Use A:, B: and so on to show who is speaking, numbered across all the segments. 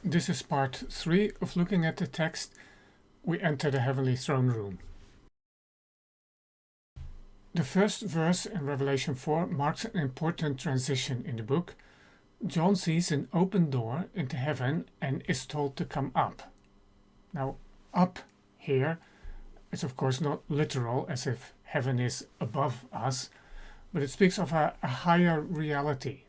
A: This is part 3 of looking at the text. We enter the heavenly throne room. The first verse in Revelation 4 marks an important transition in the book. John sees an open door into heaven and is told to come up. Now, up here is of course not literal, as if heaven is above us, but it speaks of a higher reality,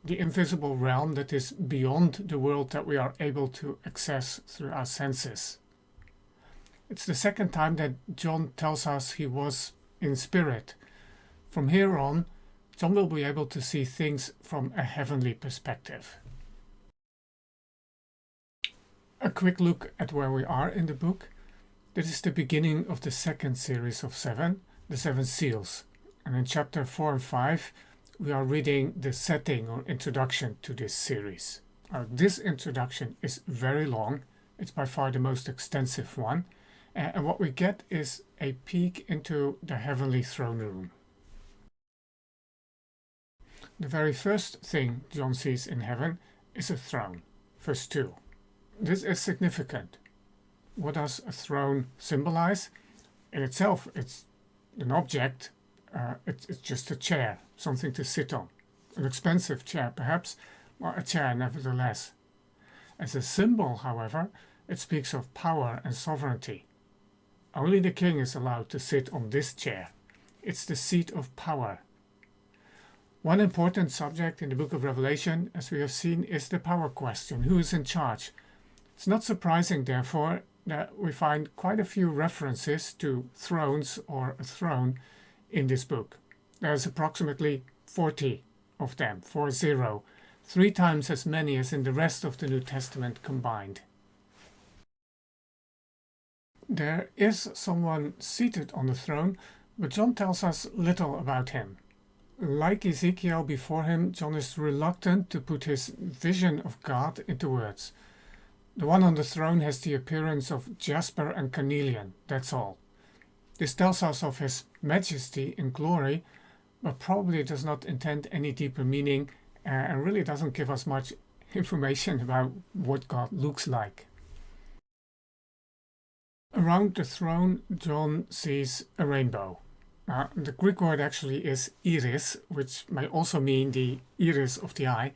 A: the invisible realm that is beyond the world that we are able to access through our senses. It's the second time that John tells us he was in spirit. From here on, John will be able to see things from a heavenly perspective. A quick look at where we are in the book. This is the beginning of the second series of 7, the 7 seals. And in chapter 4 and 5, we are reading the setting or introduction to this series. This introduction is very long. It's by far the most extensive one. And what we get is a peek into the heavenly throne room. The very first thing John sees in heaven is a throne. Verse 2. This is significant. What does a throne symbolize? In itself, it's an object. It's just a chair, something to sit on. An expensive chair, perhaps, or a chair nevertheless. As a symbol, however, it speaks of power and sovereignty. Only the king is allowed to sit on this chair. It's the seat of power. One important subject in the book of Revelation, as we have seen, is the power question. Who is in charge? It's not surprising, therefore, that we find quite a few references to thrones or a throne in this book. There's approximately 40 of them, 40, 3 times as many as in the rest of the New Testament combined. There is someone seated on the throne, but John tells us little about him. Like Ezekiel before him, John is reluctant to put his vision of God into words. The one on the throne has the appearance of jasper and carnelian, that's all. This tells us of his majesty and glory, but probably does not intend any deeper meaning and really doesn't give us much information about what God looks like. Around the throne, John sees a rainbow. The Greek word actually is iris, which may also mean the iris of the eye.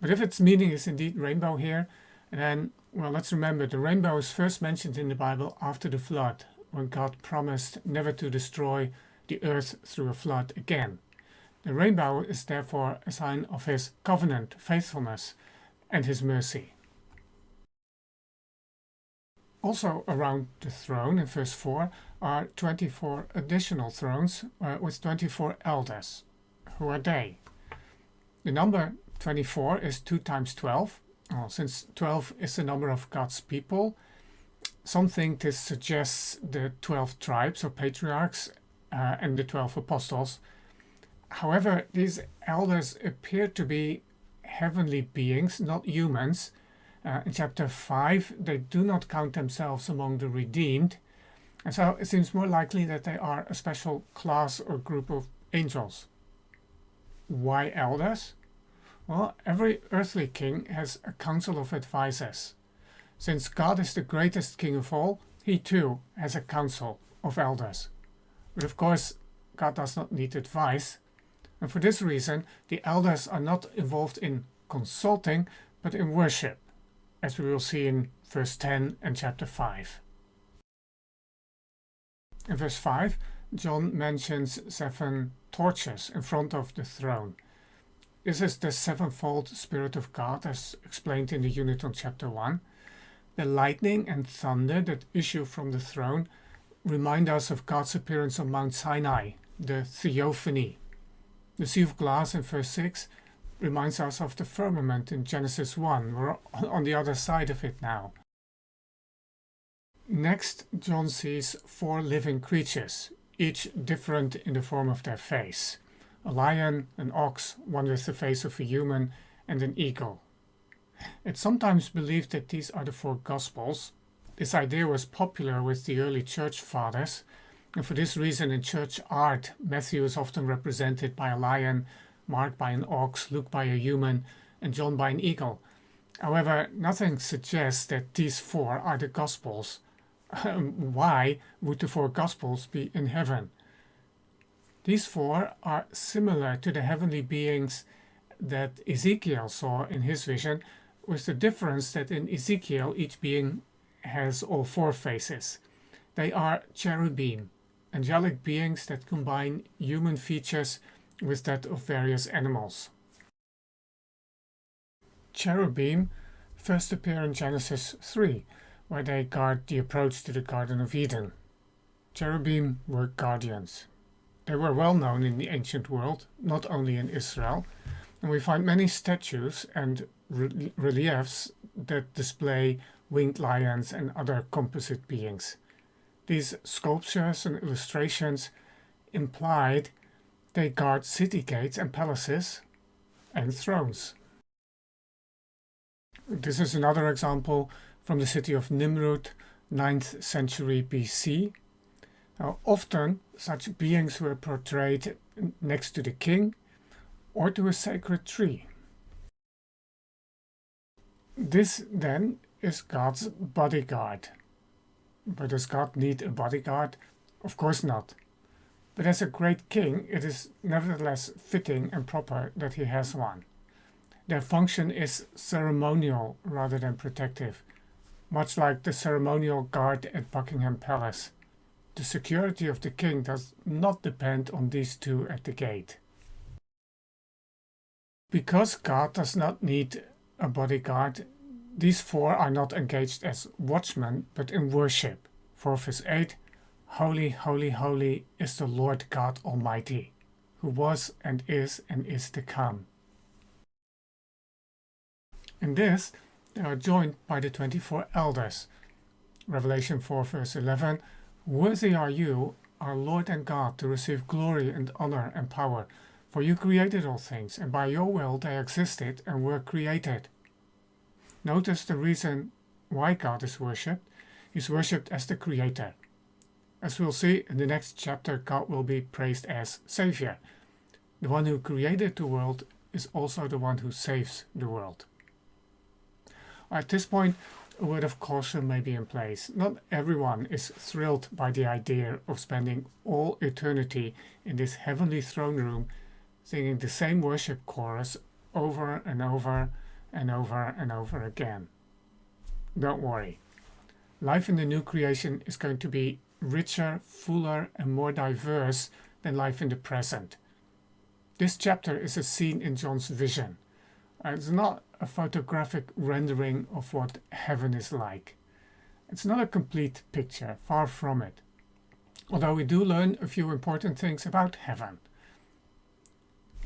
A: But if its meaning is indeed rainbow here, then, well, let's remember the rainbow is first mentioned in the Bible after the flood, when God promised never to destroy the earth through a flood again. The rainbow is therefore a sign of his covenant, faithfulness, and his mercy. Also around the throne, in verse 4, are 24 additional thrones with 24 elders. Who are they? The number 24 is 2 times 12. Since 12 is the number of God's people, some think this suggests the 12 tribes or patriarchs and the 12 apostles. However, these elders appear to be heavenly beings, not humans. In chapter 5, they do not count themselves among the redeemed, and so it seems more likely that they are a special class or group of angels. Why elders? Well, every earthly king has a council of advisors. Since God is the greatest king of all, he too has a council of elders. But of course, God does not need advice, and for this reason, the elders are not involved in consulting, but in worship, as we will see in verse 10 and chapter 5. In verse 5, John mentions 7 torches in front of the throne. This is the sevenfold Spirit of God, as explained in the unit on chapter 1. The lightning and thunder that issue from the throne remind us of God's appearance on Mount Sinai, the theophany. The sea of glass in verse 6 reminds us of the firmament in Genesis 1. We're on the other side of it now. Next, John sees 4 living creatures, each different in the form of their face. A lion, an ox, one with the face of a human, and an eagle. It's sometimes believed that these are the 4 Gospels. This idea was popular with the early church fathers, and for this reason in church art, Matthew is often represented by a lion, Mark by an ox, Luke by a human, and John by an eagle. However, nothing suggests that these four are the Gospels. Why would the four Gospels be in heaven? These four are similar to the heavenly beings that Ezekiel saw in his vision, with the difference that in Ezekiel each being has all four faces. They are cherubim, angelic beings that combine human features with that of various animals. Cherubim first appear in Genesis 3, where they guard the approach to the Garden of Eden. Cherubim were guardians. They were well known in the ancient world, not only in Israel, and we find many statues and reliefs that display winged lions and other composite beings. These sculptures and illustrations implied they guard city gates and palaces and thrones. This is another example from the city of Nimrud, 9th century BC. Now, often such beings were portrayed next to the king or to a sacred tree. This then is God's bodyguard. But does God need a bodyguard? Of course not. But as a great king, it is nevertheless fitting and proper that he has one. Their function is ceremonial rather than protective, much like the ceremonial guard at Buckingham Palace. The security of the king does not depend on these two at the gate. Because God does not need a bodyguard, these four are not engaged as watchmen, but in worship. 4 verse 8, Holy, holy, holy is the Lord God Almighty, who was and is to come. In this, they are joined by the 24 elders. Revelation 4 verse 11, Worthy are you, our Lord and God, to receive glory and honor and power, for you created all things, and by your will they existed and were created. Notice the reason why God is worshipped. He's worshipped as the Creator. As we'll see in the next chapter, God will be praised as Savior. The one who created the world is also the one who saves the world. At this point, a word of caution may be in place. Not everyone is thrilled by the idea of spending all eternity in this heavenly throne room singing the same worship chorus over and over and over and over again. Don't worry. Life in the new creation is going to be richer, fuller, and more diverse than life in the present. This chapter is a scene in John's vision. It's not a photographic rendering of what heaven is like. It's not a complete picture, far from it. Although we do learn a few important things about heaven.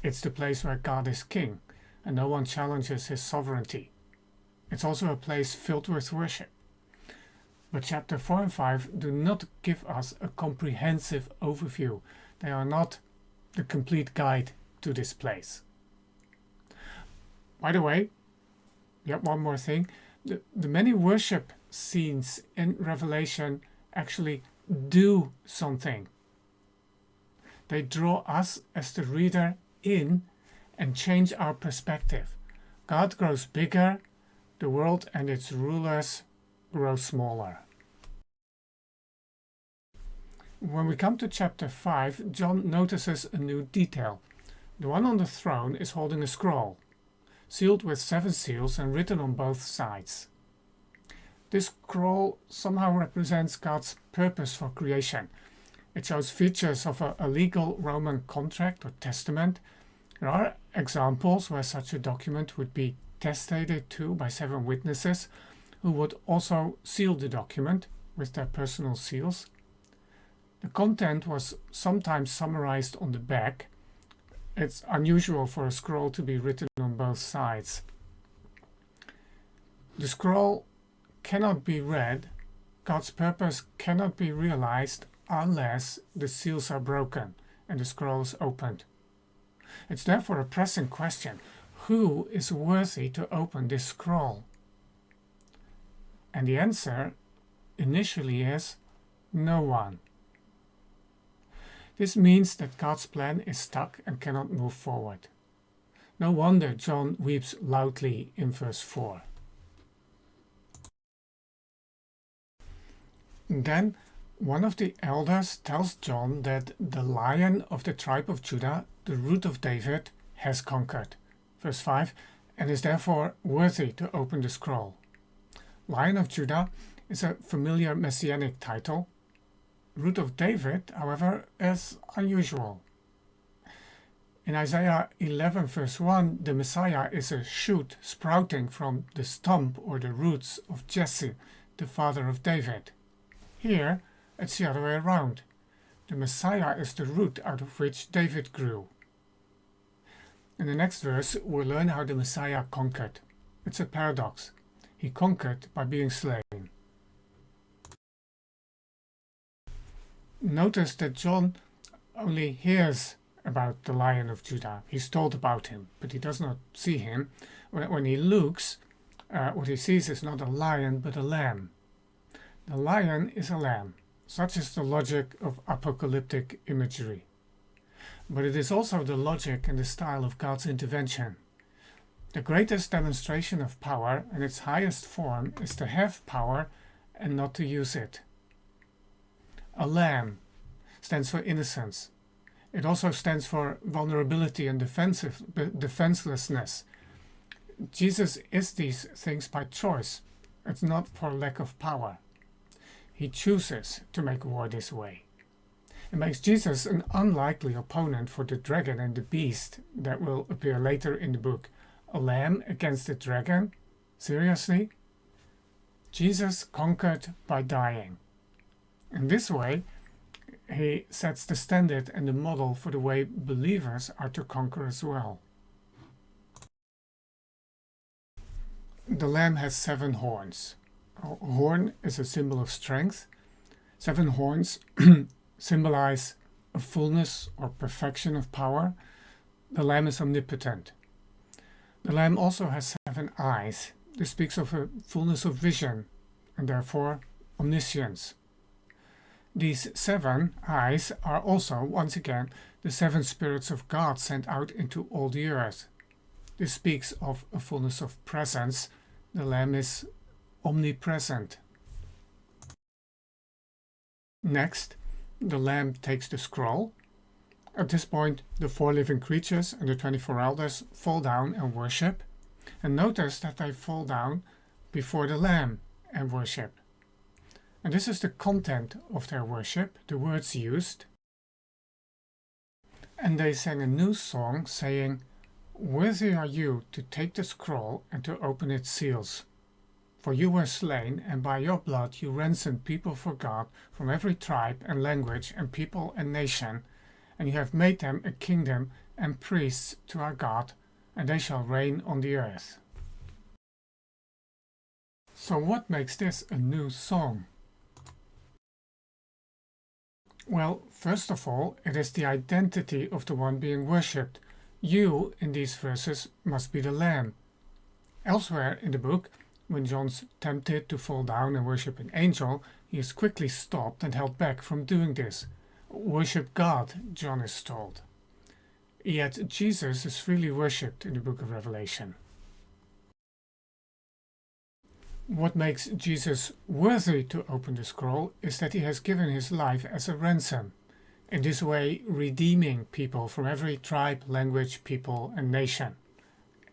A: It's the place where God is king, and no one challenges his sovereignty. It's also a place filled with worship. But chapter 4 and 5 do not give us a comprehensive overview. They are not the complete guide to this place. By the way, yet one more thing, the many worship scenes in Revelation actually do something. They draw us as the reader in and change our perspective. God grows bigger, the world and its rulers grow smaller. When we come to chapter 5, John notices a new detail. The one on the throne is holding a scroll, sealed with 7 seals and written on both sides. This scroll somehow represents God's purpose for creation. It shows features of a legal Roman contract or testament. There are examples where such a document would be testated to by 7 witnesses who would also seal the document with their personal seals. The content was sometimes summarized on the back. It's unusual for a scroll to be written on both sides. The scroll cannot be read. God's purpose cannot be realized unless the seals are broken and the scroll is opened. It's therefore a pressing question. Who is worthy to open this scroll? And the answer initially is no one. This means that God's plan is stuck and cannot move forward. No wonder John weeps loudly in verse 4. Then one of the elders tells John that the Lion of the tribe of Judah, the Root of David, has conquered. Verse 5, and is therefore worthy to open the scroll. Lion of Judah is a familiar messianic title. Root of David, however, is unusual. In Isaiah 11 verse 1, the Messiah is a shoot sprouting from the stump or the roots of Jesse, the father of David. Here, it's the other way around. The Messiah is the root out of which David grew. In the next verse, we'll learn how the Messiah conquered. It's a paradox. He conquered by being slain. Notice that John only hears about the Lion of Judah. He's told about him, but he does not see him. When he looks, what he sees is not a lion, but a lamb. The lion is a lamb. Such is the logic of apocalyptic imagery. But it is also the logic and the style of God's intervention. The greatest demonstration of power in its highest form is to have power and not to use it. A lamb stands for innocence. It also stands for vulnerability and defenselessness. Jesus is these things by choice. It's not for lack of power. He chooses to make war this way. It makes Jesus an unlikely opponent for the dragon and the beast that will appear later in the book. A lamb against the dragon? Seriously? Jesus conquered by dying. In this way, he sets the standard and the model for the way believers are to conquer as well. The lamb has 7 horns. A horn is a symbol of strength. 7 horns symbolize a fullness or perfection of power. The lamb is omnipotent. The lamb also has 7 eyes. This speaks of a fullness of vision and therefore omniscience. These 7 eyes are also, once again, the 7 spirits of God sent out into all the earth. This speaks of a fullness of presence. The Lamb is omnipresent. Next, the Lamb takes the scroll. At this point, the 4 living creatures and the 24 elders fall down and worship. And notice that they fall down before the Lamb and worship. And this is the content of their worship, the words used. And they sang a new song, saying, "Worthy are you to take the scroll and to open its seals. For you were slain, and by your blood you ransomed people for God from every tribe and language and people and nation, and you have made them a kingdom and priests to our God, and they shall reign on the earth." So what makes this a new song? Well, first of all, it is the identity of the one being worshipped. You, in these verses, must be the Lamb. Elsewhere in the book, when John's tempted to fall down and worship an angel, he is quickly stopped and held back from doing this. Worship God, John is told. Yet Jesus is freely worshipped in the book of Revelation. What makes Jesus worthy to open the scroll is that he has given his life as a ransom, in this way redeeming people from every tribe, language, people and nation.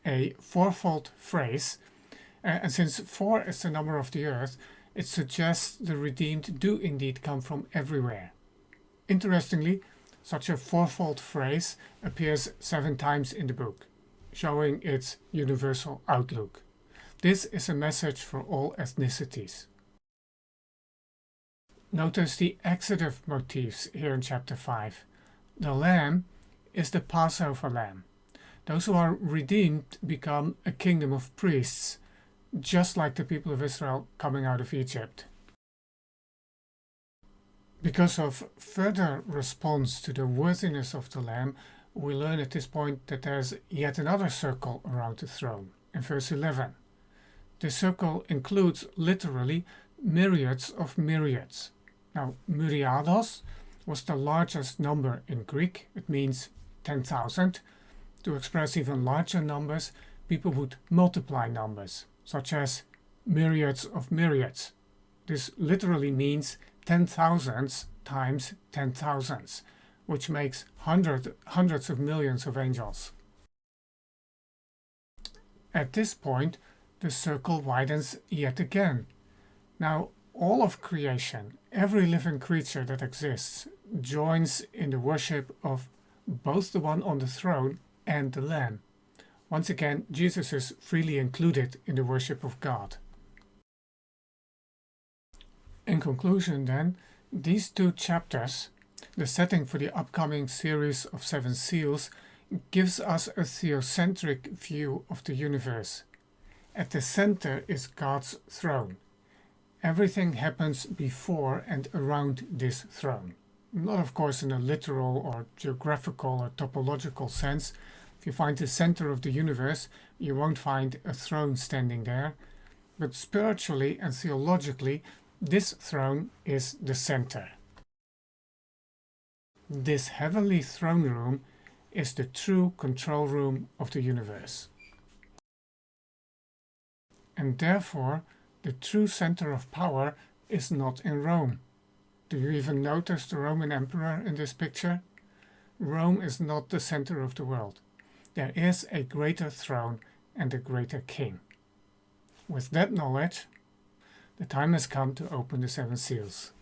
A: A fourfold phrase, and since 4 is the number of the earth, it suggests the redeemed do indeed come from everywhere. Interestingly, such a fourfold phrase appears 7 times in the book, showing its universal outlook. This is a message for all ethnicities. Notice the exedative motifs here in chapter 5. The lamb is the Passover lamb. Those who are redeemed become a kingdom of priests, just like the people of Israel coming out of Egypt. Because of further response to the worthiness of the lamb, we learn at this point that there's yet another circle around the throne, in verse 11. The circle includes literally myriads of myriads. Now, myriados was the largest number in Greek. It means 10,000. To express even larger numbers, people would multiply numbers, such as myriads of myriads. This literally means 10,000s times 10,000s, which makes hundreds of millions of angels. At this point, the circle widens yet again. Now, all of creation, every living creature that exists, joins in the worship of both the one on the throne and the Lamb. Once again, Jesus is freely included in the worship of God. In conclusion then, these two chapters, the setting for the upcoming series of 7 seals, gives us a theocentric view of the universe. At the center is God's throne. Everything happens before and around this throne. Not of course in a literal or geographical or topological sense. If you find the center of the universe, you won't find a throne standing there. But spiritually and theologically, this throne is the center. This heavenly throne room is the true control room of the universe. And therefore, the true center of power is not in Rome. Do you even notice the Roman emperor in this picture? Rome is not the center of the world. There is a greater throne and a greater king. With that knowledge, the time has come to open the 7 seals.